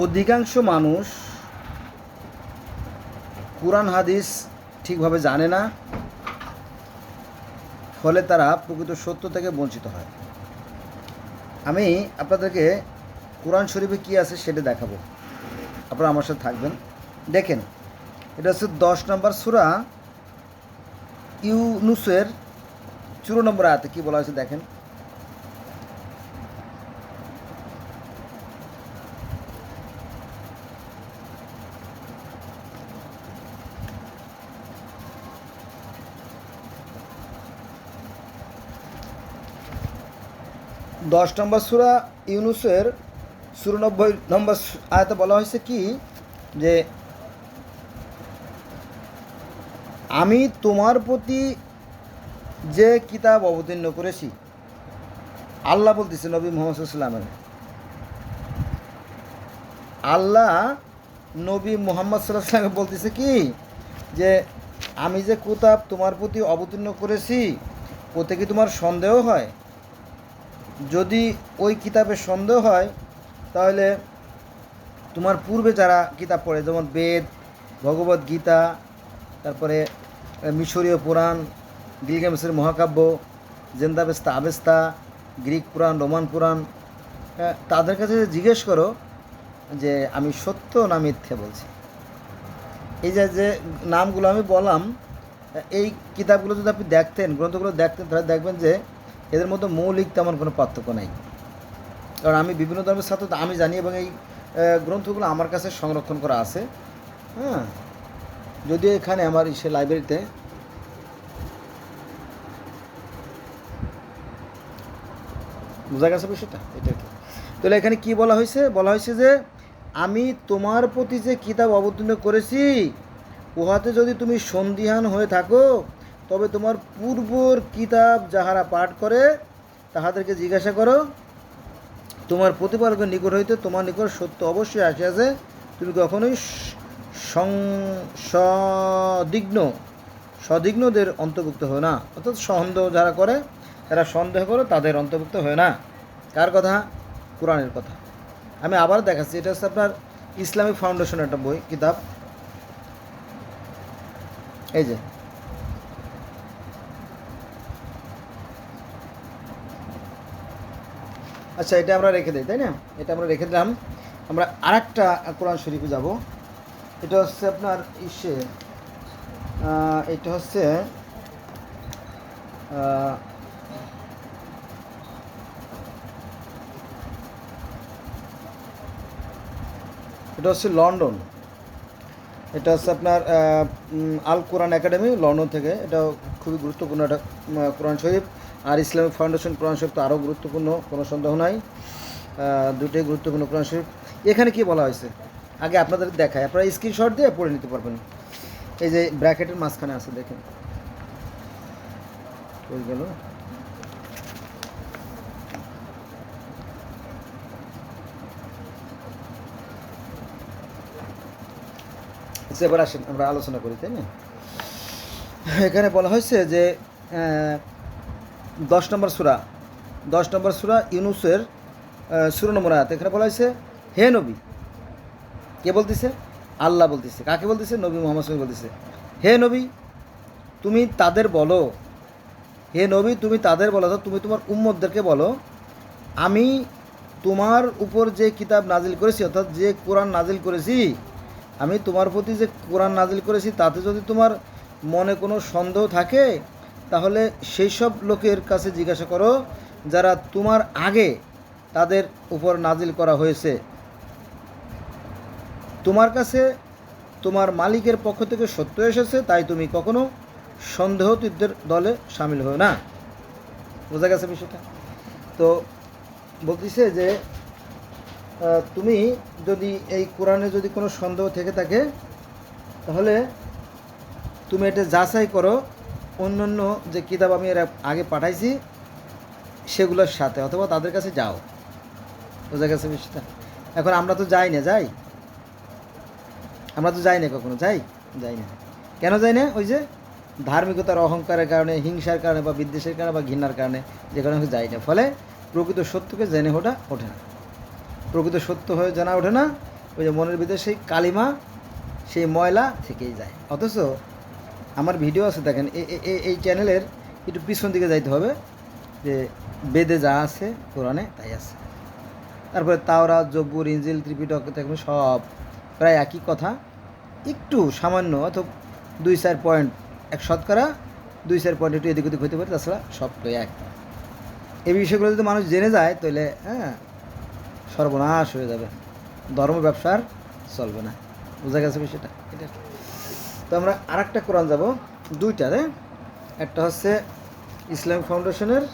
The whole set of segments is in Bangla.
অধিকাংশ মানুষ কুরআন হাদিস ঠিকভাবে জানে না, ফলে তারা প্রকৃত সত্য থেকে বঞ্চিত হয়। আমি আপনাদেরকে কোরআন শরীফে কী আছে সেটা দেখাবো, আপনারা আমার সাথে থাকবেন। দেখেন, এটা হচ্ছে 10 নম্বর সূরা ইউনুসের 14 নম্বর আয়াতে কী বলা হয়েছে দেখেন। দশ নম্বর সূরা ইউনুসের 94 নম্বর আয়াতে বলা হয়েছে কি, যে আমি তোমার প্রতি যে কিতাব অবতীর্ণ করেছি, আল্লাহ বলতেছে নবী মুহাম্মদ সাল্লাল্লাহু আলাইহি ওয়াসাল্লামের, আল্লাহ নবী মুহাম্মদ সাল্লাল্লাহু আলাইহি ওয়াসাল্লামকে বলতেছে কি, যে আমি যে কিতাব তোমার প্রতি অবতীর্ণ করেছি ওতে কি তোমার সন্দেহ হয়? যদি ওই কিতাবের সন্দেহ হয় তাহলে তোমার পূর্বে যারা কিতাব পড়ে, যেমন বেদ, ভগবদ গীতা, তারপরে মিশরীয় পুরাণ, গিলগামেশের মহাকাব্য, জেন্দাবেস্তা আবেস্তা, গ্রিক পুরাণ, রোমান পুরাণ, তাদের কাছে জিজ্ঞেস করো যে আমি সত্য না মিথ্যে বলছি। এই যে নামগুলো আমি বললাম, এই কিতাবগুলো যদি আপনি দেখতেন, গ্রন্থগুলো দেখতেন, তাহলে দেখবেন যে এদের মধ্যে মৌলিক তেমন কোনো পার্থক্য নেই। কারণ আমি বিভিন্ন ধর্মের ছাত্র, আমি জানি, এবং এই গ্রন্থগুলো আমার কাছে সংরক্ষণ করা আছে। হ্যাঁ, যদিও এখানে আমার সে লাইব্রেরিতে বোঝা গেছে বিষয়টা, এটা কি। তাহলে এখানে কি বলা হয়েছে? বলা হয়েছে যে আমি তোমার প্রতি যে কিতাব অবতীর্ণ করেছি উহাতে যদি তুমি সন্দিহান হয়ে থাকো, তবে তোমার পূর্বর কিতাব যাহারা পাঠ করে তাহাদেরকে জিজ্ঞাসা করো, তোমার প্রতিপালকের নিকট হইতে তোমার নিকট সত্য অবশ্যই আসিয়াছে, তুমি কখনোই সদিগ্নদের অন্তর্ভুক্ত হয় না। অর্থাৎ সন্দেহ যারা করে, যারা সন্দেহ করে তাদের অন্তর্ভুক্ত হয় না। কার কথা? কোরআনের কথা। আমি আবার দেখাচ্ছি, এটা হচ্ছে আপনার ইসলামিক ফাউন্ডেশনের একটা বই, কিতাব। এই যে আচ্ছা, এটা আমরা রেখে দিই, তাই না? এটা আমরা রেখে দিলাম। আমরা আরেকটা কোরআন শরীফে যাব। এটা হচ্ছে আপনার এটা হচ্ছে লন্ডন। এটা হচ্ছে আপনার আল কোরআন একাডেমি, লন্ডন থেকে। এটা খুবই গুরুত্বপূর্ণ একটা কোরআন শরীফ। আর ইসলামিক ফাউন্ডেশন কোরআন শরীফ তো আরও গুরুত্বপূর্ণ, কোনো সন্দেহ নাই। দুটোই গুরুত্বপূর্ণ কোরআন শরীফ। এখানে কি বলা হয়েছে আগে আপনাদের দেখায়, আপনারা স্ক্রিনশট দিয়ে পড়ে নিতে পারবেন। এই যে ব্র্যাকেটের মাঝখানে আছে, দেখেন হয়ে গেল। এবার আসেন আমরা আলোচনা করি, তাই না? এখানে বলা হয়েছে যে 10 নম্বর সূরা ইউনুসের 16 নম্বর আয়াত। এখানে বলা হয়েছে, হে নবী। কে বলতেছে? আল্লাহ বলতেছে। কাকে বলতেছে? নবী মুহাম্মদ সাল্লাল্লাহু আলাইহি ওয়াসাল্লাম বলতেছে, হে নবী তুমি তাদের বলো, হে নবী তুমি তাদের বলো, তুমি তোমার উম্মতদেরকে বলো, আমি তোমার উপর যে কিতাব নাজিল করেছি, অর্থাৎ যে কোরআন নাজিল করেছি, আমি তোমার প্রতি যে কোরআন নাজিল করেছি তাতে যদি তোমার মনে কোনো সন্দেহ থাকে, তাহলে সেই সব লোকের কাছে জিজ্ঞাসা করো যারা তোমার আগে তাদের উপর নাজিল করা হয়েছে। তোমার কাছে তোমার মালিকের পক্ষ থেকে সত্য এসেছে, তাই তুমি কখনো সন্দেহতীতদের দলে সামিল হও না। বোঝা গেছে বিষয়টা? তো বলতেছে যে তুমি যদি এই কোরআনে যদি কোনো সন্দেহ থেকে থাকে, তাহলে তুমি এটা যাচাই করো অন্যান্য যে কিতাব আমি এর আগে পাঠাইছি সেগুলোর সাথে, অথবা তাদের কাছে যাও। বোঝা গেছে বিষয়টা? এখন আমরা তো যাই না, আমরা তো যাই না, কখনো যাই না। কেন যাই না? ওই যে ধার্মিকতার অহংকারের কারণে, হিংসার কারণে, বা বিদ্বেষের কারণে, বা ঘৃণার কারণে, যে কারণে যাই না। ফলে প্রকৃত সত্যকে জেনে ওঠে না, প্রকৃত সত্য হয়ে জানা ওঠে না। ওই যে মনের ভিতরে সেই কালিমা, সেই ময়লা থেকেই যায়। অথচ আমার ভিডিও আছে দেখেন, এই চ্যানেলের একটু পিছন দিকে যাইতে হবে, যে বেদে যা আছে কোরআনে তাই আছে। তারপরে তাওরাত, জব্বুর, ইনজিল, ত্রিপিটক দেখবেন সব প্রায় একই কথা, একটু সামান্য অথবা 2-4 পয়েন্ট, এক শতকরা 2-4 পয়েন্ট একটু এদিক ওদিক হতে পারে, তাছাড়া সব তো এক। এই বিষয়গুলো যদি মানুষ জেনে যায় তাহলে সর্বনাশ হয়ে যাবে, ধর্ম ব্যবসার চলবে না। বোঝা গেছে বিষয়টা? এটা তো আমরা আর একটা কোরআন যাব, দুইটারে, একটা হচ্ছে ইসলামিক ফাউন্ডেশনের,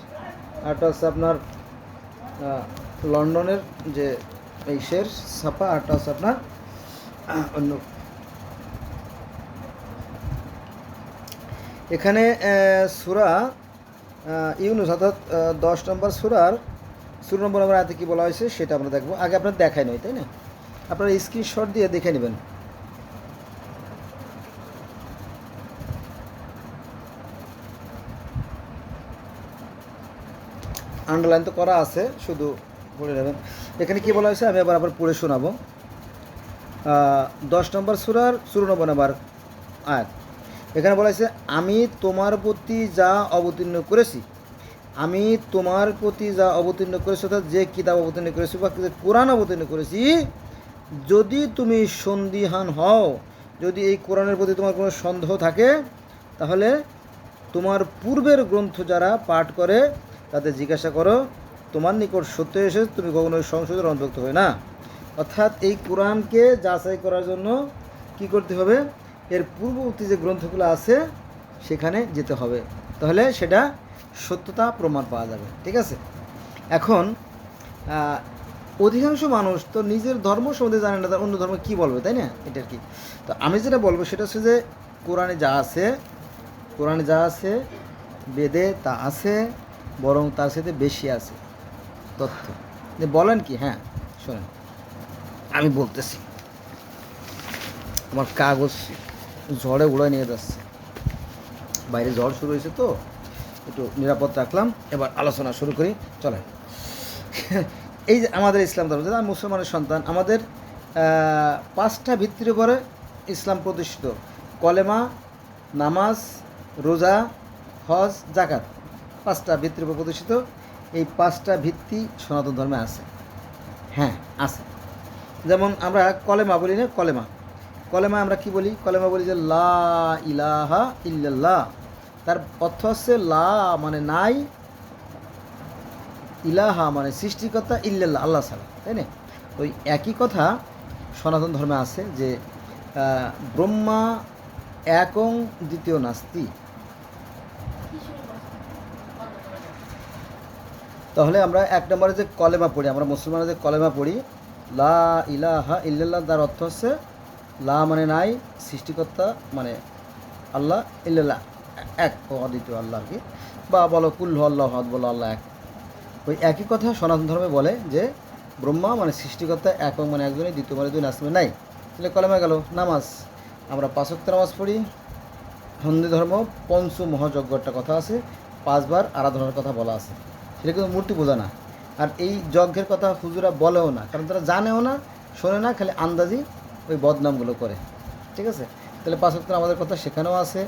আরটা হচ্ছে আপনার লন্ডনের যে এই শের ছাপা, আরটা হচ্ছে আপনার অন্য। এখানে সূরা ইউনূস অর্থাৎ 10 নম্বর সূরার 16 নম্বর আয়াতে কী বলা হয়েছে সেটা আমরা দেখবো। আগে আপনার দেখাই নয়, তাই না? আপনারা স্ক্রিনশট দিয়ে দেখে নেবেন। আন্ডারলাইন তো করা আছে, শুধু পড়ে নেবেন। এখানে কী বলা হয়েছে আমি আবার পড়ে শোনাবো। 10 নম্বর সূরার 94 নম্বর আয়াত। এখানে বলা হয়েছে, আমি তোমার প্রতি যা অবতীর্ণ করেছি, আমি তোমার প্রতি যা অবতীর্ণ করেছি, অর্থাৎ যে কিতাব অবতীর্ণ করেছি বা যে কোরআন অবতীর্ণ করেছি, যদি তুমি সন্দিহান হও, যদি এই কোরআনের প্রতি তোমার কোনো সন্দেহ থাকে, তাহলে তোমার পূর্বের গ্রন্থ যারা পাঠ করে তাদের জিজ্ঞাসা করো, তোমার নিকট সত্য এসে তুমি কখনোই সংশোধনের অন্তর্ভুক্ত হয় না। অর্থাৎ এই কোরআনকে যাচাই করার জন্য কি করতে হবে? এর পূর্ববর্তী যে গ্রন্থগুলো আছে সেখানে যেতে হবে, তাহলে সেটা সত্যতা প্রমাণ পাওয়া যাবে। ঠিক আছে? এখন অধিকাংশ মানুষ তো নিজের ধর্ম সম্বন্ধে জানে না, তার অন্য ধর্ম কী বলবে, তাই না? এটার কি, তো আমি যেটা বলবো সেটা হচ্ছে যে কোরআনে যা আছে বেদে তা আছে, বরং তার সাথে বেশি আছে তথ্য। বলেন কি? হ্যাঁ শোনেন, আমি বলতেছি, আমার কাগজ ঝড়ে উড়ায় নিয়ে যাচ্ছে, বাইরে ঝড় শুরু হয়েছে তো একটু নিরাপদ রাখলাম। এবার আলোচনা শুরু করি, চলেন। এই যে আমাদের ইসলাম ধর্ম, যারা মুসলমানের সন্তান, আমাদের 5টা ভিত্তির উপরে ইসলাম প্রতিষ্ঠিত: কলেমা, নামাজ, রোজা, হজ, জাকাত। 5টা ভিত্তির উপর প্রতিষ্ঠিত। এই 5টা ভিত্তি সনাতন ধর্মে আছে। হ্যাঁ আছে। যেমন আমরা কলেমা বলি না, কলেমা আমরা কি বলি? কলেমা বলি যে লা ইলাহা ইল্লাল্লাহ। তার অর্থ হচ্ছে লা মানে নাই, ইলাহা মানে সৃষ্টিকর্তা, ইল্লাল্লাহ আল্লাহ ছাড়া, তাই না? ওই একই কথা সনাতন ধর্মে আছে যে ব্রহ্মা একং দ্বিতীয় নাস্তি। তাহলে আমরা 1 নম্বরে যে কলেমা পড়ি, আমরা মুসলমানরা যে কলেমা পড়ি, লা ইলাহা ইল্লাল্লাহ, তার অর্থ হচ্ছে লা মানে নাই, সৃষ্টিকর্তা মানে আল্লাহ, ইল্লাল্লাহ এক, অদ্বিতীয় আল্লাহ আর কি, বা বলো কুল্লু আল্লাহ হদ, বলো আল্লাহ এক। ওই একই কথা সনাতন ধর্মে বলে যে ব্রহ্মা মানে সৃষ্টিকর্তা, একক মানে একজনই, দ্বিতীয় মানে দুই, নাস্তি নাই। তাহলে কলেমা গেল। নামাজ, আমরা 5 ওয়াক্ত নামাজ পড়ি। হিন্দু ধর্ম পঞ্চ মহাযজ্ঞ একটা কথা আছে, 5 বার আরাধনার কথা বলা আছে, সেটা কিন্তু মূর্তি বোঝা না। আর এই যজ্ঞের কথা হুজুরা বলেও না, কারণ তারা জানেও না, শোনে না, খালি আন্দাজি ওই বদনামগুলো করে। ঠিক আছে? তাহলে 5 ওয়াক্ত নামাজের কথা সেখানেও আছে।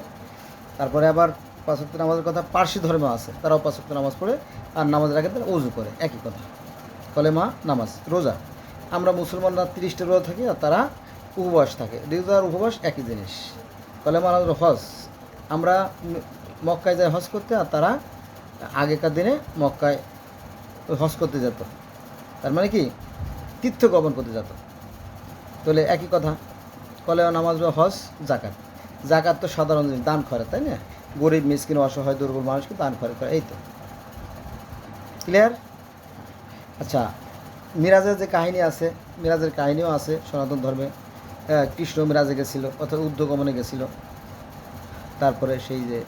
তারপরে আবার 5 ওয়াক্ত নামাজের কথা পার্সি ধর্মেও আছে, তারাও 5 ওয়াক্ত নামাজ পড়ে, আর নামাজের আগে তারা ওযু করে, একই কথা। কলেমা, নামাজ, রোজা, আমরা মুসলমানরা 30টা রোজা থাকি, আর তারা উপবাস থাকে। রোজার উপবাস একই জিনিস। কলেমা, নামাজ, হজ, আমরা মক্কায় যাই হজ করতে, আর তারা আগেকার দিনে মক্কায় হজ করতে যেত, তার মানে কি তীর্থ গমন করতে যেত। তাহলে একই কথা, কলেমা, নামাজ, হজ, জাকাত। জাকাত তো সাধারণ জিনিস, দান করে, তাই না? গরিব, মিসকিন, অসহায়, দুর্বল মানুষকে দান করে, এই তো। ক্লিয়ার? আচ্ছা, মিরাজের যে কাহিনী আছে, মিরাজের কাহিনীও আছে সনাতন ধর্মে। কৃষ্ণ মিরাজে গেছিলো, অর্থাৎ ঊর্ধ্বগমনে গেছিলো। তারপরে সেই যে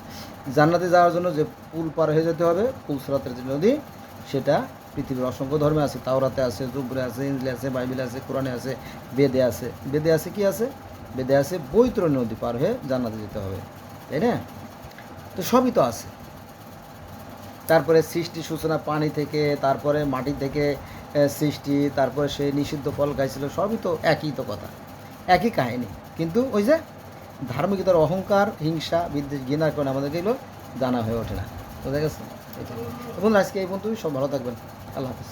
জান্নাতে যাওয়ার জন্য যে পুল পার হয়ে যেতে হবে, পুল সিরাতের যে নদী, সেটা পৃথিবীর অসংখ্য ধর্মে আছে। তাওরাতে আছে, জুবরে আছে, ইনজিলে আছে, বাইবেলে আছে, কোরআনে আছে, বেদে আছে। বেদে আছে কি আছে? বেদে আছে বৈতরণী নদী পার হয়ে জান্নাতে যেতে হবে, তাই না? তো সবই তো আছে। তারপরে সৃষ্টি সূচনা পানি থেকে, তারপরে মাটি থেকে, সৃষ্টি, তারপরে সে নিষিদ্ধ ফল খাইছিল, সবই তো একই তো কথা, একই কাহিনী। কিন্তু ওই যে ধার্মিকতার অহংকার, হিংসা, বিদ্বেষ, ঘৃণার কারণে আমাদেরকে এগুলো জানা হয়ে ওঠে না। বোঝা গেছে? এটা বন্ধুরা, আজকে এই পর্যন্তই। সব ভালো থাকবেন। আল্লাহ হাফিজ।